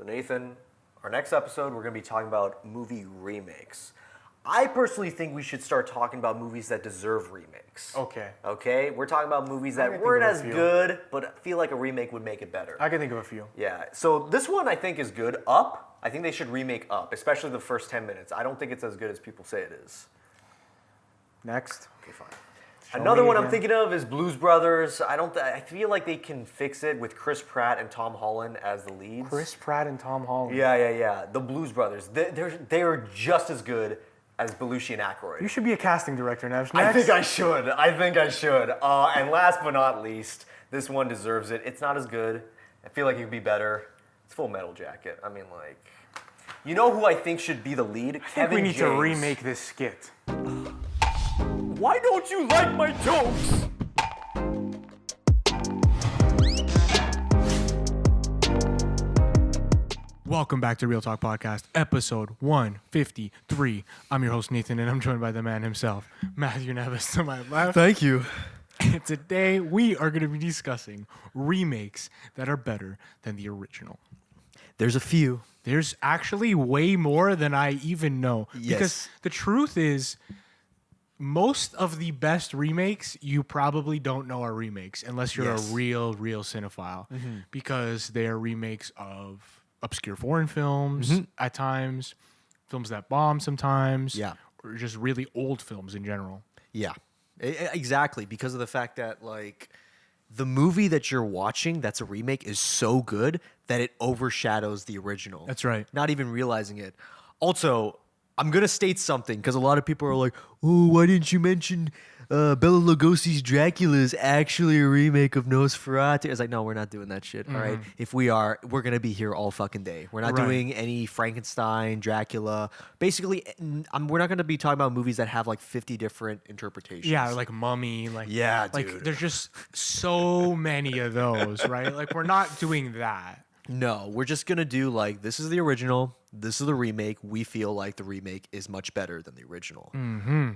So Nathan, our next episode, we're going to be talking about movie remakes. I personally think we should start talking about movies that deserve remakes. Okay? We're talking about movies that weren't as good, but I feel like a remake would make it better. I can think of a few. Yeah. So this one I think is good. Up, I think they should remake Up, especially the first 10 minutes. I don't think it's as good as people say it is. Next. Okay, fine. Another one I'm thinking of is Blues Brothers. I feel like they can fix it with Chris Pratt and Tom Holland as the leads. Chris Pratt and Tom Holland. Yeah. The Blues Brothers. They're just as good as Belushi and Aykroyd. You should be a casting director, Neves. I think I should. And last but not least, this one deserves it. It's not as good. I feel like it could be better. It's Full Metal Jacket. I mean, like, you know who I think should be the lead? Kevin we need James. to remake this skit. Why don't you like my jokes? Welcome back to Real Talk Podcast, episode 153. I'm your host, Nathan, and I'm joined by the man himself, Matthew Neves, to my left. Thank you. And today, we are going to be discussing remakes that are better than the original. There's a few. There's actually way more than I even know. Yes. Because the truth is, most of the best remakes you probably don't know are remakes unless you're a real cinephile, because they're remakes of obscure foreign films at times, films that bomb sometimes, or just really old films in general. Yeah, exactly. Because of the fact that, like, the movie that you're watching that's a remake is so good that it overshadows the original. That's right. Not even realizing it. Also, I'm going to state something because a lot of people are like, oh, why didn't you mention Bela Lugosi's Dracula is actually a remake of Nosferatu? It's like, no, we're not doing that shit, all right? If we are, we're going to be here all fucking day. We're not doing any Frankenstein, Dracula. Basically, we're not going to be talking about movies that have like 50 different interpretations. Yeah, like Mummy. Dude. There's just so many of those, right? Like, we're not doing that. No, we're just going to do like, this is the original, this is the remake. We feel like the remake is much better than the original.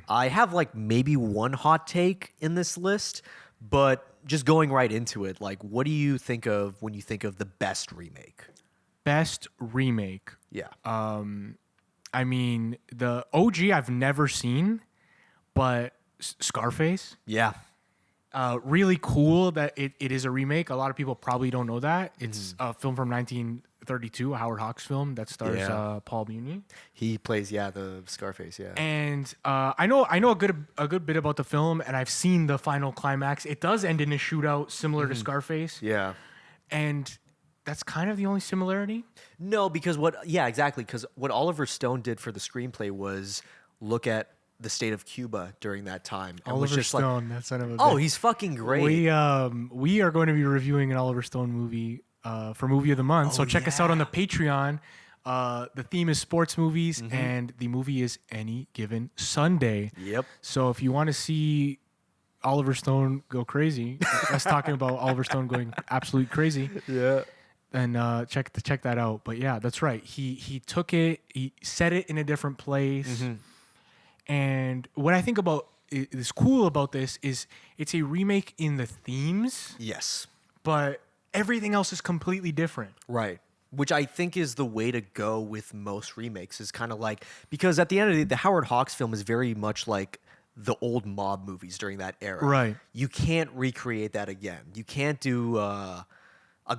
I have like maybe one hot take in this list, but just going right into it, like, what do you think of when you think of the best remake? Best remake. Yeah. I mean, the OG I've never seen, but Scarface. Yeah. Really cool that it is a remake. A lot of people probably don't know that. It's a film from 1932, a Howard Hawks film that stars Paul Muni. He plays, the Scarface, And I know a good bit about the film, and I've seen the final climax. It does end in a shootout similar to Scarface. Yeah. And that's kind of the only similarity. No, because exactly. Because what Oliver Stone did for the screenplay was look at the state of Cuba during that time. And Oliver just Stone, that son of a bitch. Oh, he's fucking great. We are going to be reviewing an Oliver Stone movie for Movie of the Month. So check us out on the Patreon. The theme is sports movies, and the movie is Any Given Sunday. Yep. So if you want to see Oliver Stone go crazy, us talking about Oliver Stone going absolute crazy. Yeah. And check that out. But yeah, that's right. He took it, he set it in a different place. And what I think is cool about this is it's a remake in the themes. Yes. But everything else is completely different. Right. Which I think is the way to go with most remakes, is kind of like, because at the end of the day, the Howard Hawks film is very much like the old mob movies during that era. Right. You can't recreate that again. You can't do a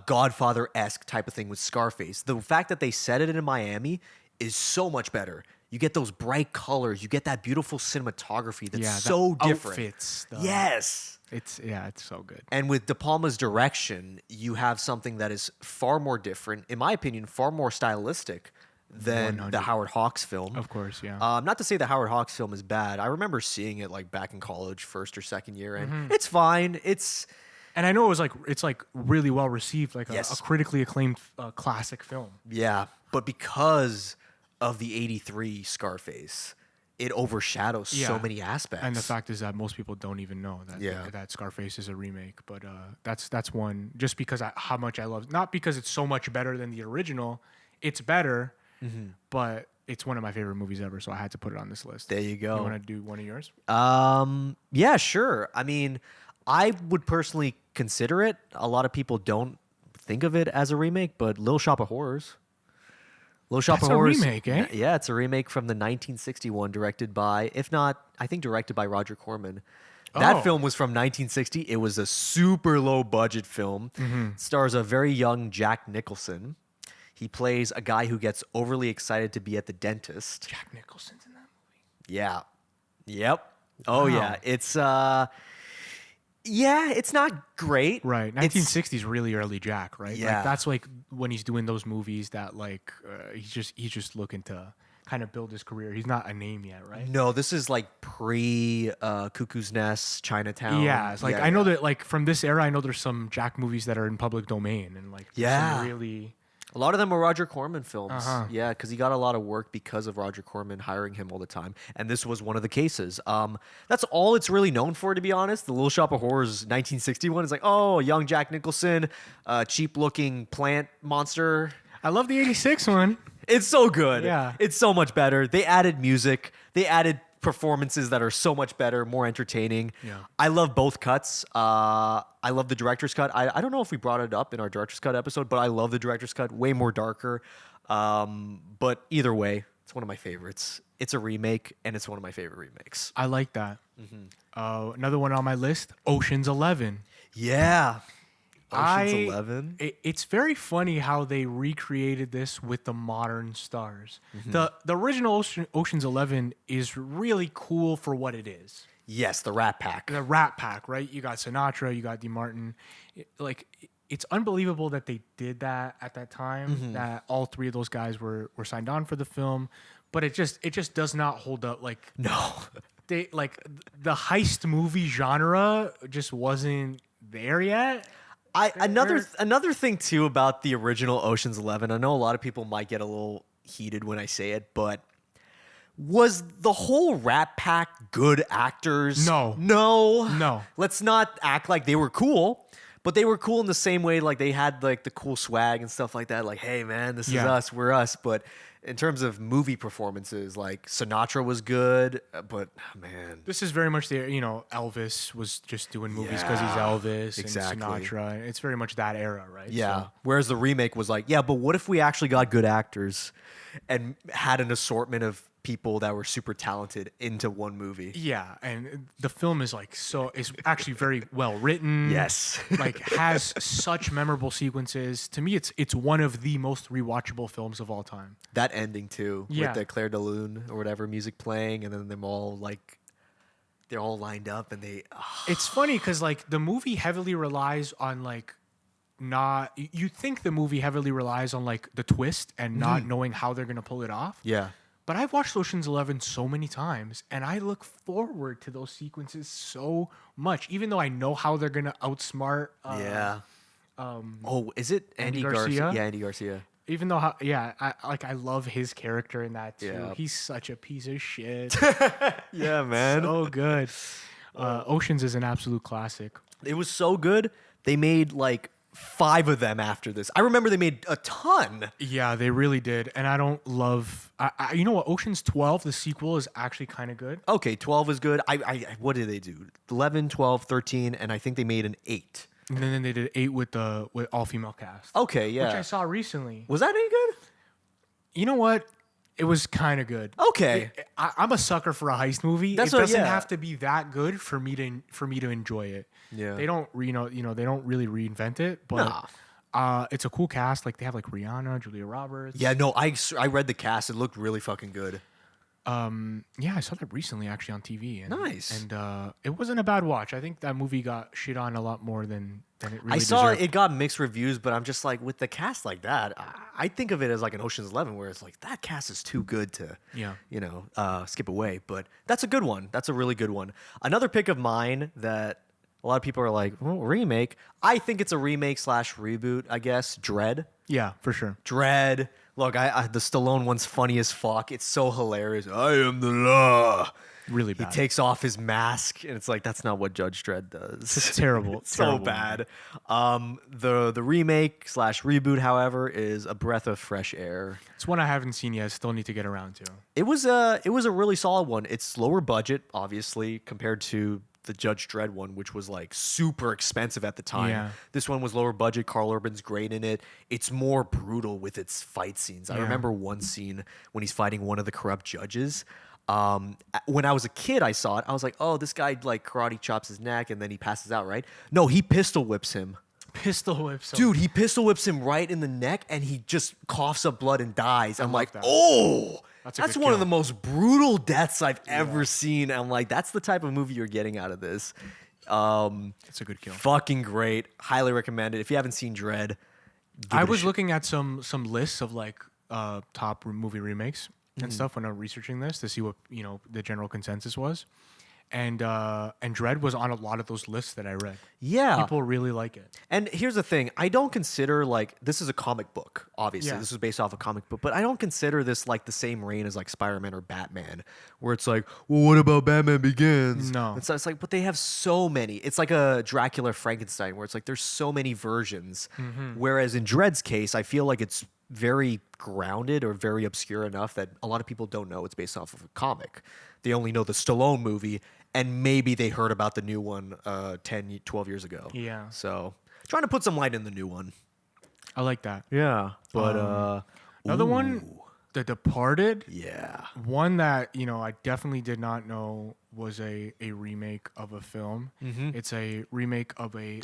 Godfather-esque type of thing with Scarface. The fact that they set it in Miami is so much better. You get those bright colors. You get that beautiful cinematography that's so different. Outfits. Yes. It's so good. And with De Palma's direction, you have something that is far more different, in my opinion, far more stylistic than 100. the Howard Hawks film. Of course, yeah. Not to say the Howard Hawks film is bad. I remember seeing it like back in college, first or second year, and it's fine. And I know it's like really well received, like a critically acclaimed classic film. Yeah, but because of the '83 Scarface, it overshadows so many aspects. And the fact is that most people don't even know that Scarface is a remake. But that's one, just because how much I love, not because it's so much better than the original. It's better, but it's one of my favorite movies ever, so I had to put it on this list. There you go. You want to do one of yours? Yeah, sure. I mean, I would personally consider it. A lot of people don't think of it as a remake, but Little Shop of Horrors. Little Shop That's of Horrors. a remake, eh? Yeah, it's a remake from the 1961, directed by, if not, I think directed by Roger Corman. That film was from 1960. It was a super low budget film. Stars a very young Jack Nicholson. He plays a guy who gets overly excited to be at the dentist. Jack Nicholson's in that movie. Yeah. Yep. Oh Wow. yeah. It's it's not great. Right. 1960s really early Jack, right? Yeah. Like, that's like when he's doing those movies that like he's just looking to kind of build his career. He's not a name yet, right? No, this is like pre Cuckoo's Nest, Chinatown. Yeah, it's like I know that like from this era, I know there's some Jack movies that are in public domain and like some really. A lot of them are Roger Corman films. Yeah, because he got a lot of work because of Roger Corman hiring him all the time. And this was one of the cases. That's all it's really known for, to be honest. The Little Shop of Horrors 1961 is like, oh, young Jack Nicholson, cheap-looking plant monster. I love the 86 one. It's so good. Yeah. It's so much better. They added music. They added performances that are so much better, more entertaining. Yeah. I love both cuts. I love the director's cut. I don't know if we brought it up in our director's cut episode, but I love the director's cut. Way more darker. But either way, it's one of my favorites. It's a remake, and it's one of my favorite remakes. I like that. Another one on my list, Ocean's 11. Yeah. Ocean's 11. It's very funny how they recreated this with the modern stars. The original Ocean's 11 is really cool for what it is. Yes, the Rat Pack. The Rat Pack, right? You got Sinatra, you got DeMartin. It's unbelievable that they did that at that time. That all three of those guys were signed on for the film, but it just does not hold up. Like No. they like the heist movie genre just wasn't there yet. Another thing too about the original Ocean's 11. I know a lot of people might get a little heated when I say it, but was the whole Rat Pack good actors? No. Let's not act like they were cool, but they were cool in the same way. Like they had like the cool swag and stuff like that. Like, hey man, this is us, we're us. But in terms of movie performances, like Sinatra was good, but man, this is very much the Elvis was just doing movies because he's Elvis and Sinatra. It's very much that era, right? Yeah. So, Whereas the remake was like, yeah, but what if we actually got good actors and had an assortment of people that were super talented into one movie? yeah, and the film is it's actually very well written. Yes. Like has such memorable sequences. To me, it's one of the most rewatchable films of all time. That ending too, Yeah. with the Claire de Lune or whatever music playing, and then them all like they're all lined up, and they. It's funny because like the movie heavily relies on like not. You think the movie heavily relies on like the twist and not knowing how they're gonna pull it off. Yeah. But I've watched Ocean's 11 so many times, and I look forward to those sequences so much, even though I know how they're gonna outsmart. Is it Andy Garcia? Yeah, Andy Garcia. Even though, I love his character in that too. Yeah. He's such a piece of shit. Yeah, man. So good. Oceans is an absolute classic. It was so good. They made like 5 of them after this. I remember they made a ton. Yeah, they really did. And I don't love. You know what? Ocean's 12, the sequel, is actually kind of good. Okay, 12 is good. What did they do? 11, 12, 13, and I think they made an 8. And then they did 8 with all female cast. Okay, yeah. Which I saw recently. Was that any good? You know what? It was kind of good. Okay. I'm a sucker for a heist movie. It doesn't have to be that good for me to enjoy it. Yeah. They don't they don't really reinvent it, but it's a cool cast. Like they have like Rihanna, Julia Roberts. Yeah, no, I read the cast. It looked really fucking good. Yeah, I saw that recently actually on TV. And, Nice. And it wasn't a bad watch. I think that movie got shit on a lot more than it really I saw deserved. it got mixed reviews, but I'm just like, with the cast like that, I think of it as like an Ocean's 11, where it's like that cast is too good to, skip away. But that's a good one. That's a really good one. Another pick of mine that a lot of people are like, well, remake. I think it's a remake / reboot, I guess. Dredd. Yeah, for sure. Dredd. Look, the Stallone one's funny as fuck. It's so hilarious. I am the law. Really He bad. takes off his mask, and it's like, that's not what Judge Dredd does. It's terrible. It's so bad. The remake / reboot, however, is a breath of fresh air. It's one I haven't seen yet. Still need to get around to. It was a really solid one. It's lower budget, obviously, compared to the Judge Dredd one, which was like super expensive at the time. Yeah. This one was lower budget. Carl Urban's great in it. It's more brutal with its fight scenes. I remember one scene when he's fighting one of the corrupt judges. When I was a kid, I saw it. I was like, oh, this guy like karate chops his neck and then he passes out, right? No, he pistol whips him. Pistol whips him. Dude, he pistol whips him right in the neck and he just coughs up blood and dies. I'm like, oh, that's one of the most brutal deaths I've ever seen. I'm like, that's the type of movie you're getting out of this. It's a good kill. Fucking great. Highly recommend it. If you haven't seen Dredd, I was looking at some lists of like top movie remakes and stuff when I'm researching this to see what the general consensus was, and Dredd was on a lot of those lists that I read. Yeah, people really like it. And here's the thing: I don't consider like this is a comic book. Obviously, Yeah. this is based off a comic book, but I don't consider this like the same reign as like Spider-Man or Batman, where it's like, well, what about Batman Begins? No, it's like, but they have so many. It's like a Dracula Frankenstein, where it's like there's so many versions. Whereas in Dredd's case, I feel like it's very grounded or very obscure enough that a lot of people don't know it's based off of a comic. They only know the Stallone movie, and maybe they heard about the new one 10, 12 years ago. Yeah. So trying to put some light in the new one. I like that. Yeah. But Another one, The Departed. Yeah. One that I definitely did not know was a remake of a film. It's a remake of a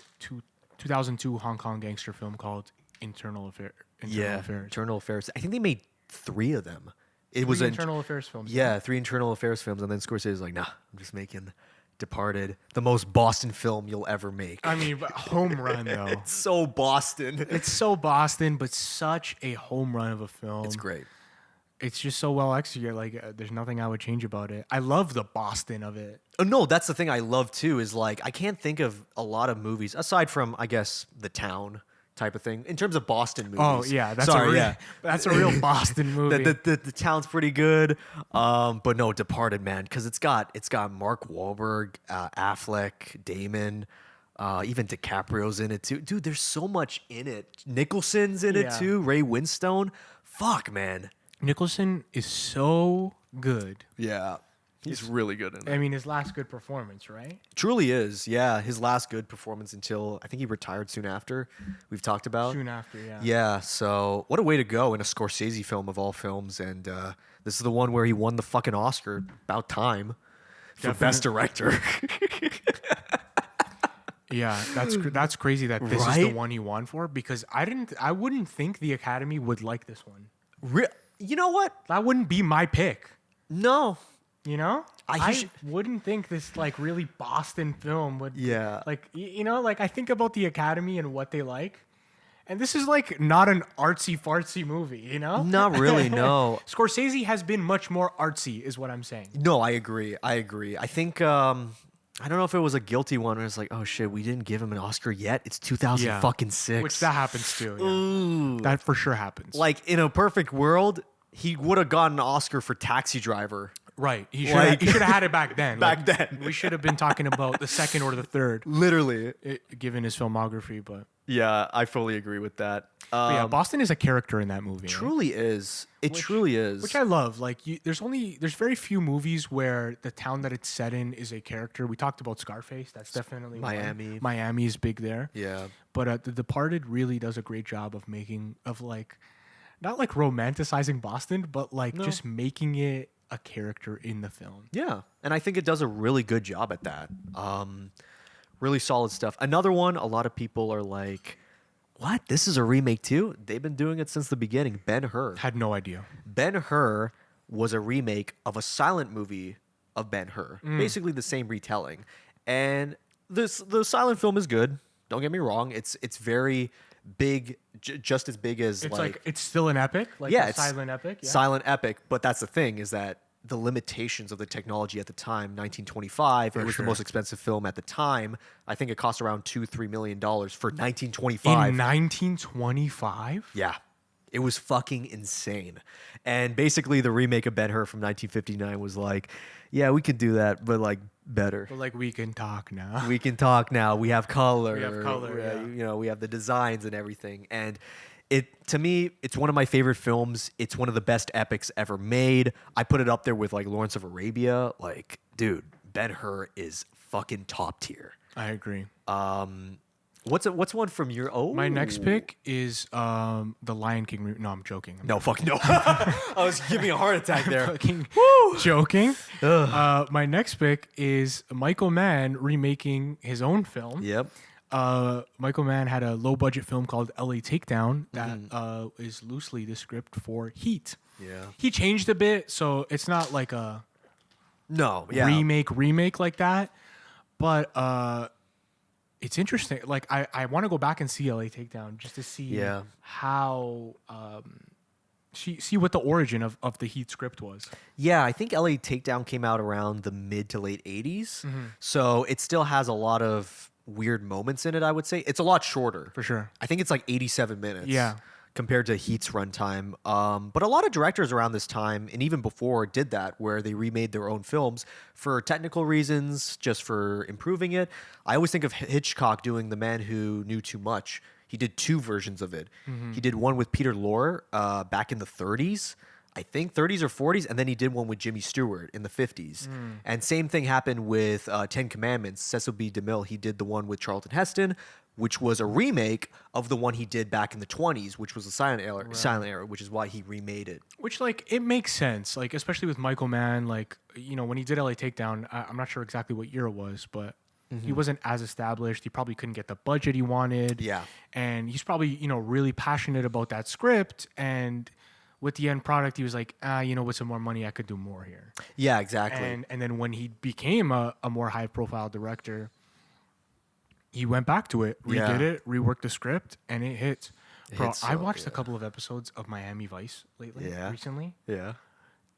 2002 Hong Kong gangster film called Internal Affairs. Internal Affairs. I think they made 3 of them. It Three was internal affairs films. Yeah, 3 internal affairs films, and then Scorsese was like, "Nah, I'm just making Departed, the most Boston film you'll ever make." I mean, but home run though. It's so Boston. It's so Boston, but such a home run of a film. It's great. It's just so well executed. Like, there's nothing I would change about it. I love the Boston of it. Oh, no, that's the thing I love too. Is like I can't think of a lot of movies aside from I guess The Town type of thing in terms of Boston movies. Oh yeah, that's a real Boston movie. The Town's pretty good, but no, Departed, man, because it's got Mark Wahlberg, Affleck, Damon, even DiCaprio's in it too. Dude, there's so much in it. Nicholson's in it too. Ray Winstone. Fuck, man. Nicholson is so good. Yeah. He's really good in it. I mean, his last good performance, right? Truly is, yeah. His last good performance until I think he retired soon after. We've talked about. Soon after, yeah. Yeah, so what a way to go in a Scorsese film of all films. And this is the one where he won the fucking Oscar. About time. For Best Director. Yeah, that's crazy that this is the one he won for, because I wouldn't think the Academy would like this one. You know what? That wouldn't be my pick. No. You know? I wouldn't think this like really Boston film would like like I think about the Academy and what they like. And this is like not an artsy fartsy movie, you know? Not really, no. Scorsese has been much more artsy, is what I'm saying. No, I agree. I think I don't know if it was a guilty one where it's like, oh shit, we didn't give him an Oscar yet. It's 2006. Which that happens too. Yeah. Ooh. That for sure happens. Like in a perfect world, he would have gotten an Oscar for Taxi Driver. Right. He should have had it back then. Then. We should have been talking about the second or the third. Literally. Given his filmography, but... Yeah, I fully agree with that. Yeah, Boston is a character in that movie. Truly is. It truly is. Which I love. Like, there's very few movies where the town that it's set in is a character. We talked about Scarface. That's definitely Miami. One. Miami is big there. Yeah. But The Departed really does a great job of not like romanticizing Boston, but like just making it a character in the film. Yeah, and I think it does a really good job at that. Really solid stuff. Another one, a lot of people are like, what? This is a remake too? They've been doing it since the beginning. Ben-Hur. Had no idea. Ben-Hur was a remake of a silent movie of Ben-Hur. Basically the same retelling. And the silent film is good. Don't get me wrong. It's very big, just as big as it's like it's still an epic, it's silent epic. Yeah. Silent epic, but that's the thing is that the limitations of the technology at the time, 1925, it was the most expensive film at the time. I think it cost around $2-3 million for 1925. In 1925? Yeah. It was fucking insane. And basically the remake of Ben-Hur from 1959 was like, yeah, we can do that, but like better. But like we can talk now. We can talk now. We have color. Yeah. We have the designs and everything. And to me, it's one of my favorite films. It's one of the best epics ever made. I put it up there with like Lawrence of Arabia. Like, dude, Ben-Hur is fucking top tier. I agree. What's one from your? Oh, my next pick is the Lion King. No, I'm joking. No, fuck no. I was giving me a heart attack there. Fucking joking. My next pick is Michael Mann remaking his own film. Yep. Michael Mann had a low budget film called LA Takedown that is loosely the script for Heat. Yeah. He changed a bit, so it's not like a remake like that. But it's interesting. Like I want to go back and see LA Takedown just to see how see what the origin of the Heat script was. Yeah, I think LA Takedown came out around the mid to late 80s. So it still has a lot of weird moments in it, I would say. It's a lot shorter. For sure. I think it's like 87 minutes. Yeah. Compared to Heat's runtime. But a lot of directors around this time, and even before, did that, where they remade their own films for technical reasons, just for improving it. I always think of Hitchcock doing The Man Who Knew Too Much. He did 2 versions of it. He did one with Peter Lorre back in the 30s, I think 30s or 40s, and then he did one with Jimmy Stewart in the 50s. And same thing happened with 10 Commandments. Cecil B. DeMille, he did the one with Charlton Heston, which was a remake of the one he did back in the 20s, which was the silent era, which is why he remade it. Which, like, it makes sense, like, especially with Michael Mann, like, you know, when he did LA Takedown, I'm not sure exactly what year it was, but he wasn't as established. He probably couldn't get the budget he wanted. Yeah. And he's probably, you know, really passionate about that script, and with the end product, he was like, you know, with some more money, I could do more here. Yeah, exactly. And then when he became a more high-profile director, he went back to it, redid it, reworked the script, and it hit. Bro, I watched a couple of episodes of Miami Vice recently. Yeah.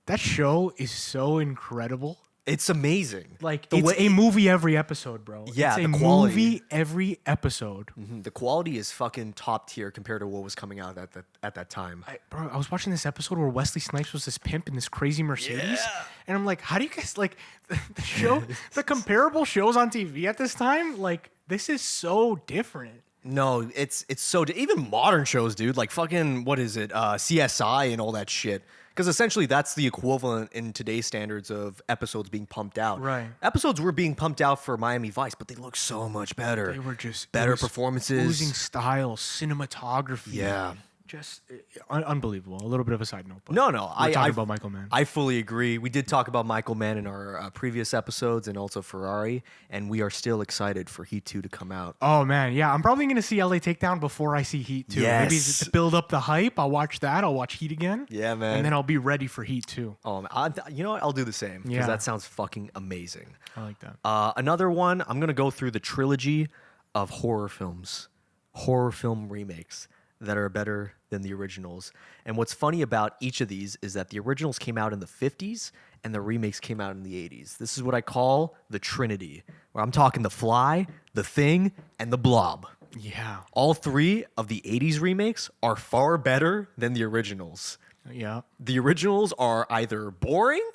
That show is so incredible. It's amazing. Like, it's a movie every episode, bro. Yeah, it's a the quality. movie every episode. The quality is fucking top tier compared to what was coming out at that time. I was watching this episode where Wesley Snipes was this pimp in this crazy Mercedes. And I'm like, how do you guys, like, the show, the comparable shows on TV at this time? Like, this is so different. No, it's so even modern shows, dude. Like fucking what is it? CSI and all that shit. Because essentially that's the equivalent in today's standards of episodes being pumped out. Right. Episodes were being pumped out for Miami Vice, but they look so much better. They were just better performances, oozing style, cinematography. Yeah. Just unbelievable. A little bit of a side note. But No, we're talking about Michael Mann. I fully agree. We did talk about Michael Mann in our previous episodes and also Ferrari, and we are still excited for Heat 2 to come out. Oh, man. Yeah, I'm probably going to see LA Takedown before I see Heat 2. Yes. Maybe to build up the hype, I'll watch that. I'll watch Heat again. Yeah, man. And then I'll be ready for Heat 2. Oh, man. You know what? I'll do the same because that sounds fucking amazing. I like that. Another one, I'm going to go through the trilogy of horror films, horror film remakes that are better than the originals. And what's funny about each of these is that the originals came out in the 50s and the remakes came out in the 80s. This is what I call the Trinity, where I'm talking The Fly, The Thing, and The Blob. Yeah. All 3 of the 80s remakes are far better than the originals. Yeah. The originals are either boring,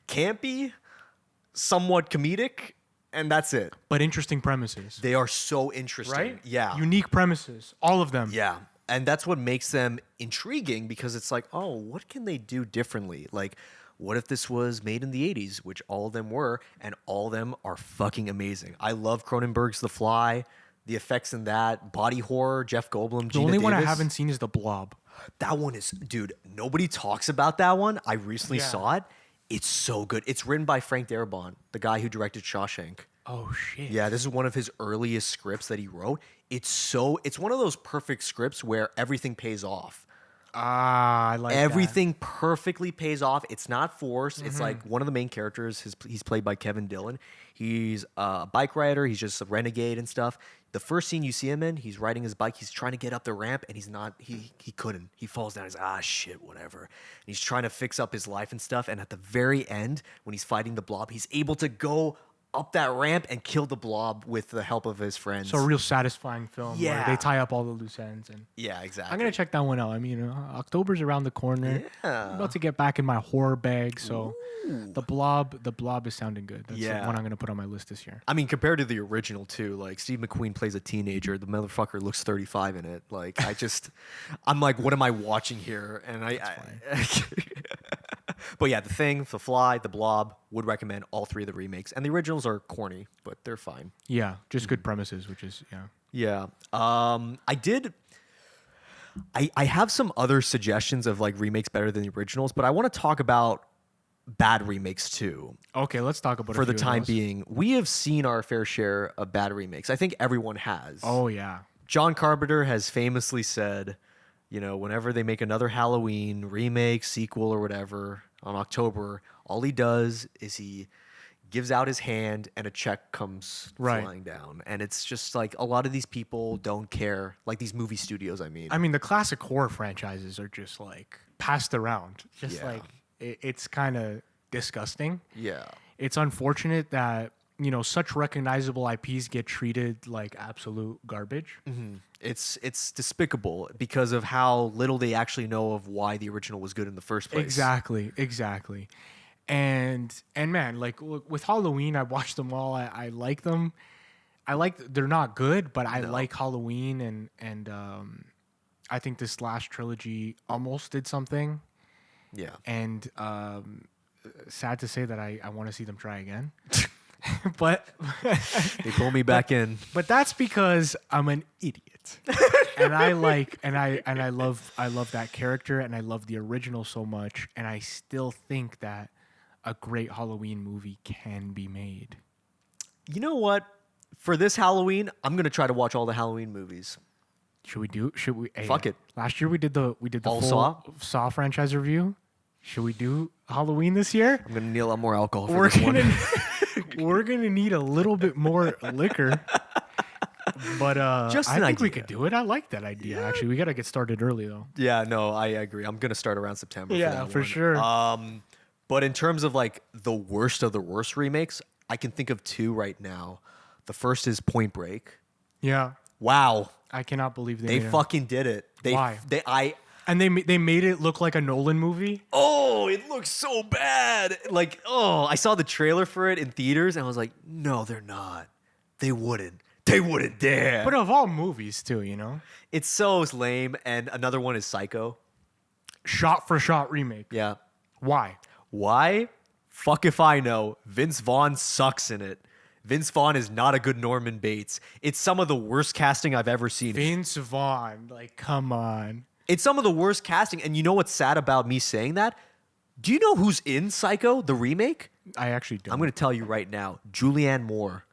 campy, somewhat comedic, and that's it. But interesting premises. They are so interesting. Right? Yeah. Unique premises. All of them. Yeah. And that's what makes them intriguing because it's like, oh, what can they do differently? Like, what if this was made in the 80s, which all of them were, and all of them are fucking amazing. I love Cronenberg's The Fly, the effects in that, body horror, Jeff Goldblum, The Gina only one I Davis. haven't seen is The Blob. That one is, dude, nobody talks about that one. I recently saw it. It's so good. It's written by Frank Darabont, the guy who directed Shawshank. Oh, shit. Yeah, this is one of his earliest scripts that he wrote. It's one of those perfect scripts where everything pays off. I like everything perfectly pays off. It's not forced. It's like one of the main characters. He's played by Kevin Dillon. He's a bike rider. He's just a renegade and stuff. The first scene you see him in, he's riding his bike. He's trying to get up the ramp, and he's not. He couldn't. He falls down. He's like, shit, whatever. And he's trying to fix up his life and stuff. And at the very end, when he's fighting the Blob, he's able to go up that ramp and kill the Blob with the help of his friends. So a real satisfying film. Yeah. Where they tie up all the loose ends. And yeah, exactly. I'm going to check that one out. I mean, October's around the corner. Yeah. I'm about to get back in my horror bag. So the Blob is sounding good. That's the one I'm going to put on my list this year. I mean, compared to the original too, like Steve McQueen plays a teenager. The motherfucker looks 35 in it. Like I'm like, what am I watching here? And But yeah, The Thing, The Fly, The Blob, would recommend all 3 of the remakes. And the originals are corny, but they're fine. Yeah, just good premises, which is, Yeah. I have some other suggestions of like remakes better than the originals, but I want to talk about bad remakes too. Okay, let's talk about For a the few of time those. being, we have seen our fair share of bad remakes. I think everyone has. Oh, yeah. John Carpenter has famously said, whenever they make another Halloween remake, sequel, or whatever on October, all he does is he gives out his hand and a check comes flying down. And it's just like a lot of these people don't care. Like these movie studios, I mean. I mean, the classic horror franchises are just like passed around. Just like it's kind of disgusting. Yeah. It's unfortunate that, such recognizable IPs get treated like absolute garbage. Mm-hmm. It's despicable because of how little they actually know of why the original was good in the first place. Exactly. And man, like with Halloween, I watched them all. I like them. They're not good, but I like Halloween and I think this last trilogy almost did something. Yeah. And sad to say that I want to see them try again. But they pull me back in. But that's because I'm an idiot. And I love that character and I love the original so much, and I still think that a great Halloween movie can be made. You know what? For this Halloween, I'm gonna try to watch all the Halloween movies. Should we? Hey, fuck it. Last year we did the all full Saw franchise review. Should we do Halloween this year? I'm gonna need a lot more alcohol for this one. We're gonna need a little bit more liquor. But I think we could do it. I like that idea. Actually, we gotta get started early though. Yeah, no, I agree. I'm gonna start around September. Yeah, for sure. But in terms of like the worst of the worst remakes, I can think of 2 right now. The first is Point Break. Yeah. Wow. I cannot believe they fucking did it. Why? They made it look like a Nolan movie. Oh, it looks so bad. Like, I saw the trailer for it in theaters and I was like, no, they're not. They wouldn't dare. But of all movies too, It's so lame. And another one is Psycho. Shot for shot remake. Yeah. Why? Fuck if I know. Vince Vaughn sucks in it. Vince Vaughn is not a good Norman Bates. It's some of the worst casting I've ever seen. Vince Vaughn, like, come on. It's some of the worst casting. And you know what's sad about me saying that? Do you know who's in Psycho, the remake? I actually don't. I'm going to tell you right now. Julianne Moore.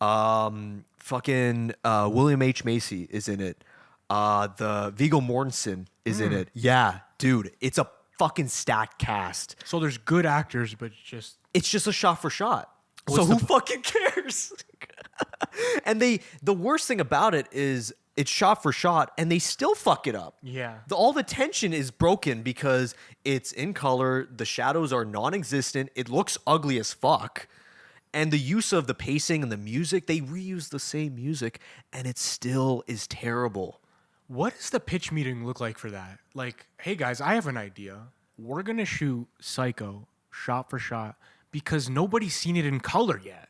William H. Macy is in it. The Viggo Mortensen is in it. Yeah, dude. It's a fucking stacked cast. So there's good actors, but it's just a shot for shot. So who fucking cares? And the worst thing about it is it's shot for shot and they still fuck it up. Yeah. All the tension is broken because it's in color, the shadows are non-existent, it looks ugly as fuck. And the use of the pacing and the music, they reuse the same music and it still is terrible. What does the pitch meeting look like for that? Like, hey guys, I have an idea. We're going to shoot Psycho shot for shot because nobody's seen it in color yet.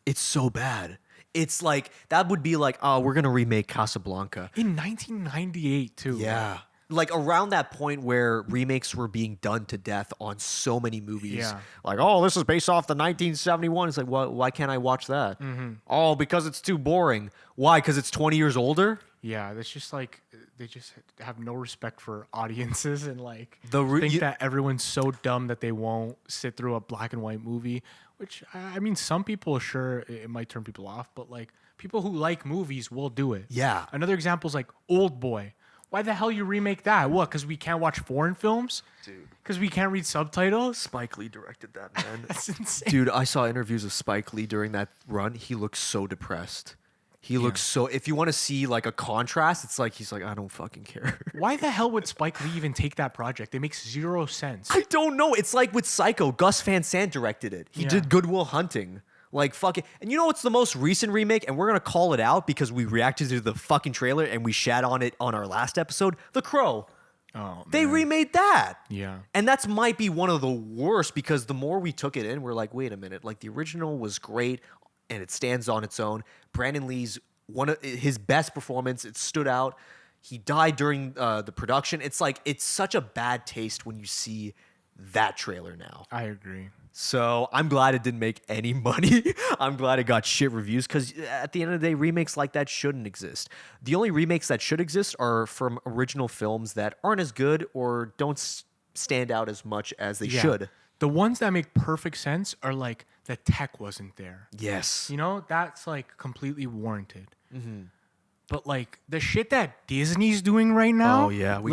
It's so bad. It's like, that would be like, we're going to remake Casablanca. In 1998 too. Yeah. Like around that point where remakes were being done to death on so many movies. Yeah. Like, this is based off the 1971. It's like, why can't I watch that? Mm-hmm. Because it's too boring. Why? Because it's 20 years older? Yeah, that's just like they just have no respect for audiences and like think that everyone's so dumb that they won't sit through a black and white movie. Which I mean, some people sure it might turn people off, but like people who like movies will do it. Yeah. Another example is like Old Boy. Why the hell you remake that? What? Because we can't watch foreign films? Dude. Because we can't read subtitles? Spike Lee directed that, man. That's insane. Dude, I saw interviews of Spike Lee during that run. He looks so depressed. He looks so... If you want to see like a contrast, it's like he's like, I don't fucking care. Why the hell would Spike Lee even take that project? It makes zero sense. I don't know. It's like with Psycho. Gus Van Sant directed it. He did Good Will Hunting. Like, fucking... And you know what's the most recent remake? And we're going to call it out because we reacted to the fucking trailer and we shat on it on our last episode. The Crow. Oh, They remade that. Yeah. And that's might be one of the worst because the more we took it in, we're like, wait a minute. Like, the original was great and it stands on its own. Brandon Lee's one of his best performance. It stood out. He died during the production. It's like, it's such a bad taste when you see that trailer now. I agree. So I'm glad it didn't make any money. I'm glad it got shit reviews because at the end of the day, remakes like that shouldn't exist. The only remakes that should exist are from original films that aren't as good or don't stand out as much as they should. The ones that make perfect sense are like the tech wasn't there. Yes. You know, that's like completely warranted. But like the shit that Disney's doing right now. Oh yeah, we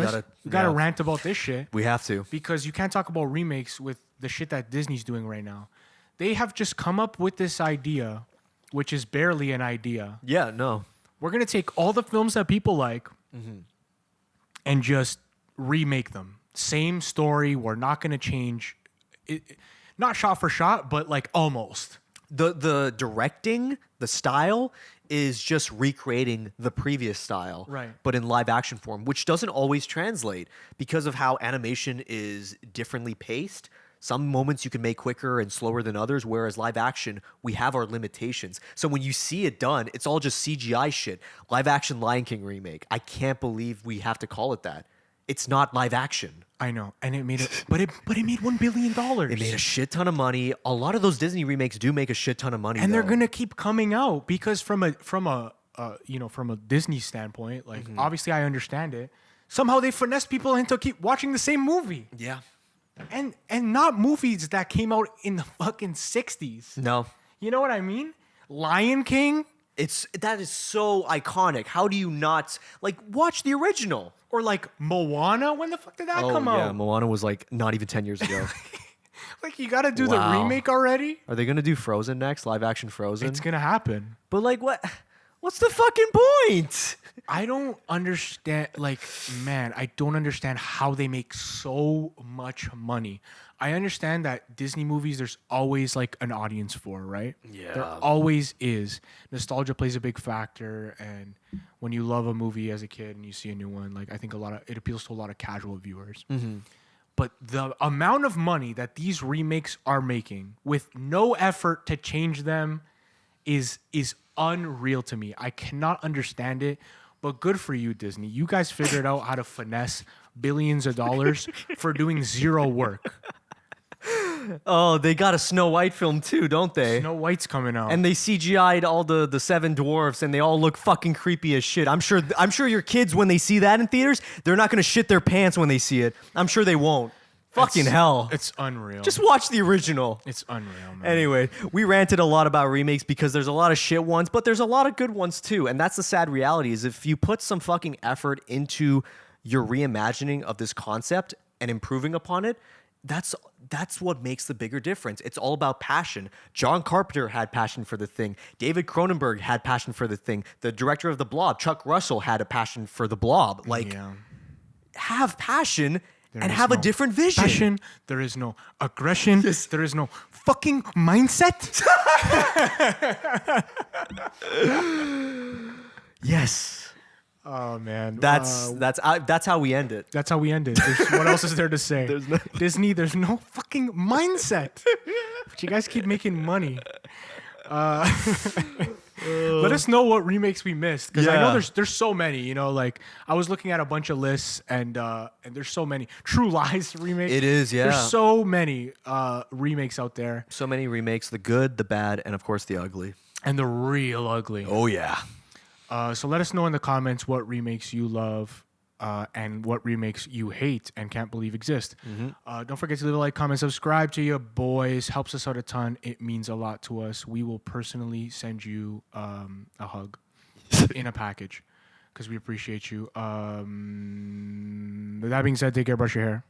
gotta rant about this shit. We have to, because you can't talk about remakes with the shit that Disney's doing right now. They have just come up with this idea, which is barely an idea. Yeah, no. We're gonna take all the films that people like and just remake them. Same story. We're not gonna change it, not shot for shot, but like almost. The directing, the style is just recreating the previous style, right? But in live action form, which doesn't always translate because of how animation is differently paced. Some moments you can make quicker and slower than others, whereas live action, we have our limitations. So when you see it done, it's all just CGI shit. Live action Lion King remake. I can't believe we have to call it that. It's not live action. I know, and it made it, but it made $1 billion. It made a shit ton of money. A lot of those Disney remakes do make a shit ton of money, and they're gonna keep coming out because from a Disney standpoint, like obviously I understand it. Somehow they finesse people into keep watching the same movie. Yeah, and not movies that came out in the fucking 60s. No, you know what I mean? Lion King. That is so iconic. How do you not like watch the original? Or like Moana, when the fuck did that come out? Yeah, Moana was like not even 10 years ago. Like you gotta do the remake already? Are they gonna do Frozen next? Live action Frozen? It's gonna happen. But like what's the fucking point? I don't understand, like, man, I don't understand how they make so much money. I understand that Disney movies, there's always like an audience for, right? Yeah. There always is. Nostalgia plays a big factor, and when you love a movie as a kid and you see a new one, like I think it appeals to a lot of casual viewers. But the amount of money that these remakes are making with no effort to change them is unreal to me. I cannot understand it. But good for you, Disney. You guys figured out how to finesse billions of dollars for doing zero work. Oh, they got a Snow White film too, don't they? Snow White's coming out. And they CGI'd all the seven dwarfs, and they all look fucking creepy as shit. I'm sure your kids, when they see that in theaters, they're not gonna shit their pants when they see it. I'm sure they won't. Fucking hell. It's unreal. Just watch the original. It's unreal, man. Anyway, we ranted a lot about remakes because there's a lot of shit ones, but there's a lot of good ones too. And that's the sad reality is if you put some fucking effort into your reimagining of this concept and improving upon it, that's what makes the bigger difference. It's all about passion. John Carpenter had passion for the thing. David Cronenberg had passion for the thing. The director of The Blob, Chuck Russell, had a passion for The Blob. Like, have passion and have a different vision. Passion, there is no aggression, there is no fucking mindset. Yes. Oh man, that's how we end it. That's how we end it. What else is there to say? Disney, there's no fucking mindset. But you guys keep making money. Let us know what remakes we missed because I know there's so many. You know, like I was looking at a bunch of lists and there's so many. True Lies remake. It is, yeah. There's so many remakes out there. So many remakes: the good, the bad, and of course the ugly. And the real ugly. Oh yeah. So let us know in the comments what remakes you love and what remakes you hate and can't believe exist. Don't forget to leave a like, comment, subscribe to your boys. Helps us out a ton. It means a lot to us. We will personally send you a hug in a package because we appreciate you. With that being said, take care, brush your hair.